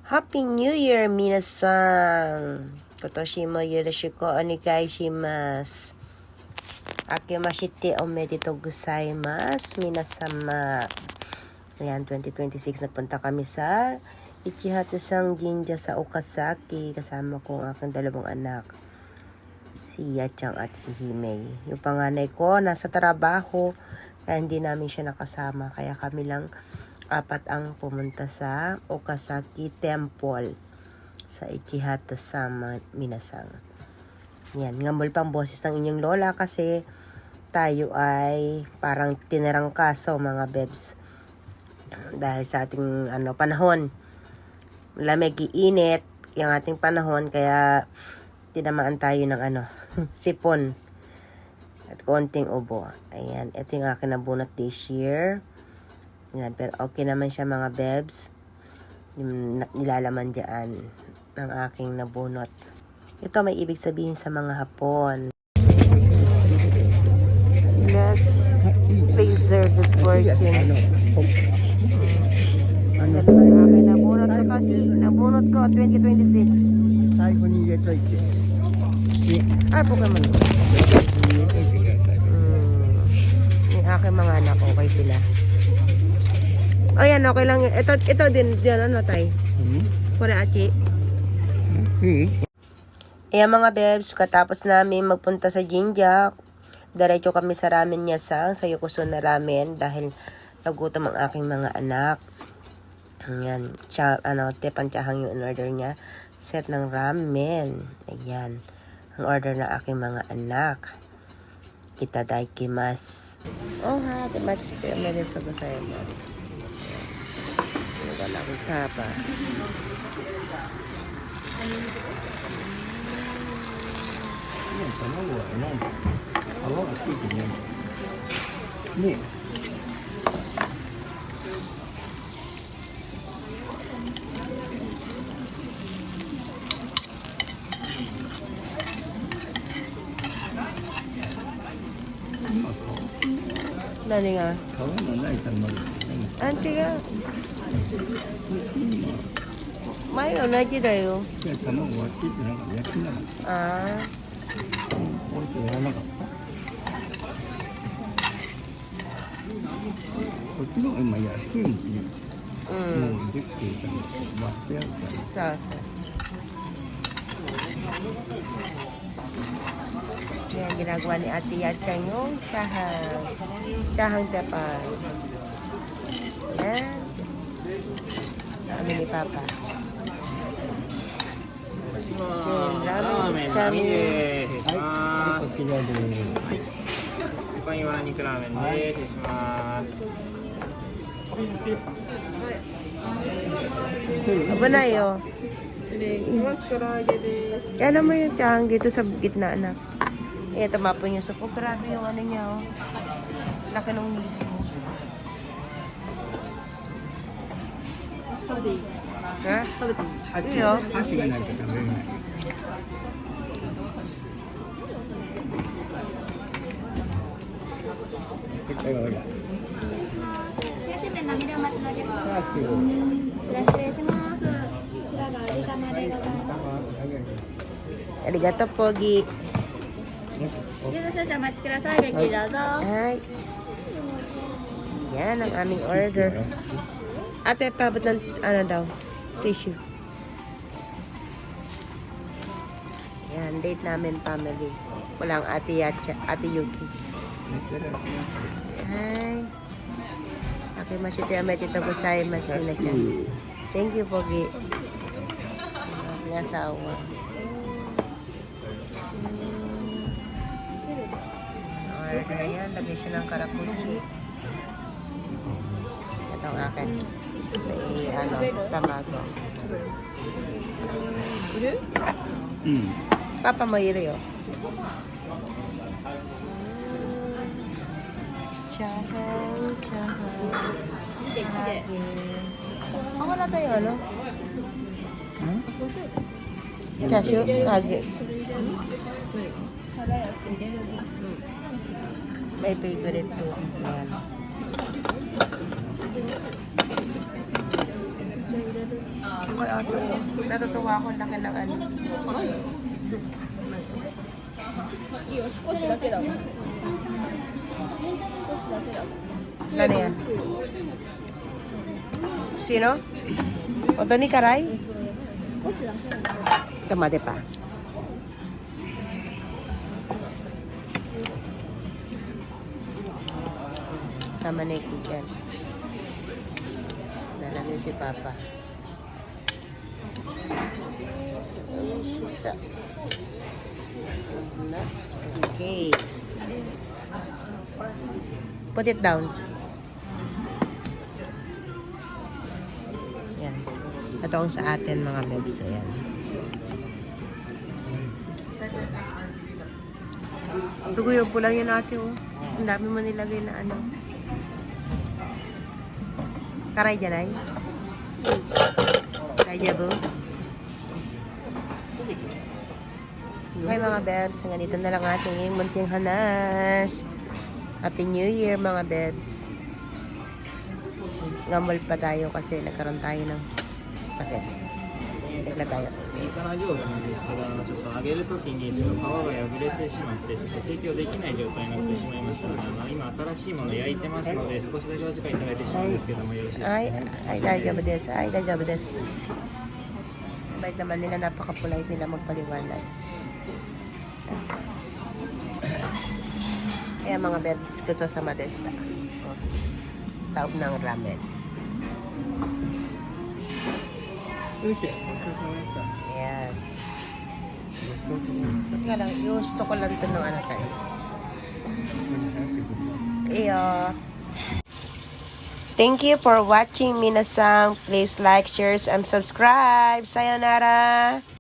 Happy New Year, minasan! Kotoshi mo yoroshiku onegaishimasu. Akemashite omedetou gozaimasu, minasama. Ayan, 2026, nagpunta kami sa Ichihato-san Jinja sa Okazaki. Kasama ko ang aking dalawang anak, si Yachang at si Himei. Yung panganay ko, nasa trabaho, kaya hindi namin siya nakasama. Kaya kami lang apat ang pumunta sa Okazaki Temple sa Ichihato-san minasan. Yan, ngambol pang boses ng inyong lola kasi tayo ay parang tinirang kaso mga bebs. Dahil sa ating panahon, lamig iinit yung ating panahon, kaya tinamaan tayo ng sipon at konting ubo. Ayan, ito yung akin nabunot this year. Ayan, pero okay naman siya mga bebs. Yung nilalaman dyan ng aking nabunot. Ito may ibig sabihin sa mga Hapon. Let's laser the fortune. Okay, nabunot ko kasi. Nabunot ko 2026. Ah, Pokemon. Yung aking mga anak, okay sila. O yan, okay lang. Ito din, ano tay? Kore achi. Ayan mga bebs, katapos namin magpunta sa Jinja, diretso kami sa ramen yasang, sa Yokosuka na ramen, dahil nagutom ang aking mga anak. Ayan, tepanchahang yung order niya. Set ng ramen. Ayan, ang order na aking mga anak. Itadakimasu. Oh ha, temachite, omedetou gozaimasu. Wala akong kapa. Yan, tanawa, ano? Awa, ito yan. Ne. Nani nga? Kawa na na itamaru. Auntieが前同じだよ。いや、卵割ってってなんか焼きながら。あこれってやらなかった。こっちの方が今安いんですよ。あ、もうできてるから割ってやるから。そうそう。Yan, ginagawa ni Ate Yachang yung sahang tepan. Yan. Kami ni Papa. Ramen is coming. はい、こちらで。一般用の肉ラーメンです。失礼します。 Aba na yun. Kaya mo yung tiyang dito sa gitna, anak. Eh, tamapon yung supo. Grabe yung ano niya, oh. Laki nung nito. Ha? Iyo. 箸がないと食べれない。はい、ほら。中心面のみでお待ちのお客様。さあ、今日。失礼します。こちらが揚げ玉でございます。 Arigato, Pogi. 少々お待ちください。ごゆっくりどうぞ。Ay. Yan ang aming order. Ate, pabot ng daw? Tissue. Yan, date namin family. Walang Ate Yacha, Ate Yuki. Hi. Akimashite omedetou gozaimasu, Mina-chan. Thank you, Pogi. Asawa. Order yan. Lagay siya ng karakuchi. Ito ang akin. May tamago. Papa mo iri, oh. Chahang. Wala tayo, ano? Chashu? Age. May favorite po. Ayan. 入れる。 Okay, ate. Natutuwa ako laki ng ano. いいよ、少しだけだもん。少しだけだもん。 Ano yan? Sino? Oto ni Karay? 少しだけだもん。 Tamade pa. Tama na yung dyan. Nalagay si Papa. Ay, shisa. Na. Okay. Put it down. Yan. Ito ang sa atin mga bebs. Ayan. Suguyo po lang yan ate oh. Ang dami mo nilagay na ano. Karay dyan ay? Kaya bro? Okay mga bebs, ganito na lang ating munting hanas. Happy New Year mga bebs. Ngamol pa tayo kasi nagkaroon tayo ng sakit. Tigla tayo. いかな状態なんですけど、ちょっと揚げるときにちょっと皮が破れてしまって、ちょっと提供できない状態になってしまいましたので、今新しいものを焼いてますので、少しだけお時間いただいてしまうんですけども、よろしいですか。 Ay, ay, dajabu des. Ay, dajabu des. Bait naman nila, napaka-polite nila magpaliwanag. Kaya mga bebs ko to sa Madesta. Oh, taob ng ramen. Sushi. Yes. Kaya lang, gusto ko lang ito ng ano tayo. Iyo. Thank you for watching, minasan. Please like, share, and subscribe. Sayonara!